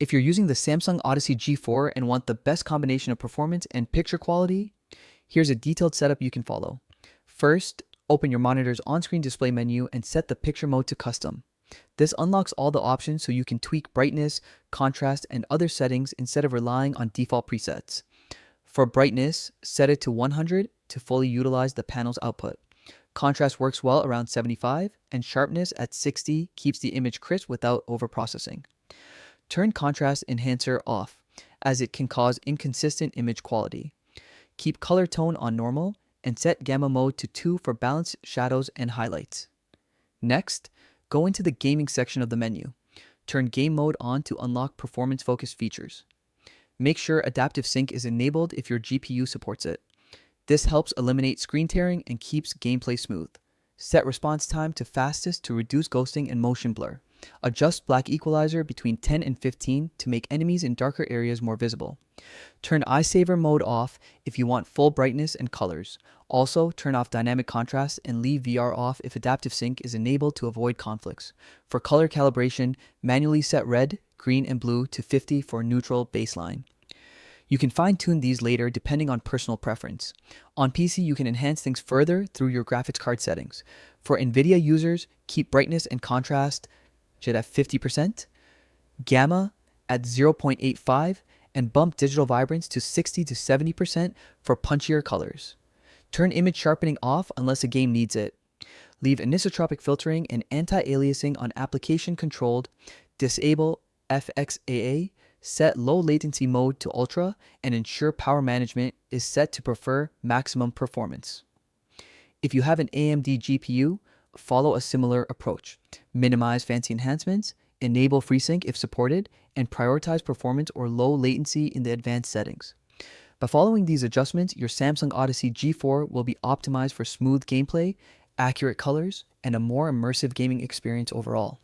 If you're using the Samsung Odyssey G4 and want the best combination of performance and picture quality, here's a detailed setup you can follow. First, open your monitor's on-screen display menu and set the picture mode to custom. This unlocks all the options so you can tweak brightness, contrast, and other settings instead of relying on default presets. For brightness, set it to 100 to fully utilize the panel's output. Contrast works well around 75, and sharpness at 60 keeps the image crisp without overprocessing. Turn contrast enhancer off, as it can cause inconsistent image quality. Keep color tone on normal, and set gamma mode to 2 for balanced shadows and highlights. Next, go into the gaming section of the menu. Turn game mode on to unlock performance-focused features. Make sure adaptive sync is enabled if your GPU supports it. This helps eliminate screen tearing and keeps gameplay smooth. Set response time to fastest to reduce ghosting and motion blur. Adjust black equalizer between 10 and 15 to make enemies in darker areas more visible. Turn eye saver mode off if you want full brightness and colors. Also, turn off dynamic contrast and leave VR off if adaptive sync is enabled to avoid conflicts. For color calibration, manually set red, green, and blue to 50 for neutral baseline. You can fine-tune these later depending on personal preference. On PC, you can enhance things further through your graphics card settings. For NVIDIA users, keep brightness and contrast at 50%, gamma at 0.85, and bump digital vibrance to 60 to 70% for punchier colors. Turn image sharpening off unless a game needs it. Leave anisotropic filtering and anti-aliasing on application controlled. Disable FXAA, set low latency mode to ultra, and ensure power management is set to prefer maximum performance. If you have an AMD GPU, follow a similar approach. Minimize fancy enhancements, enable FreeSync if supported, and prioritize performance or low latency in the advanced settings. By following these adjustments, your Samsung Odyssey G4 will be optimized for smooth gameplay, accurate colors, and a more immersive gaming experience overall.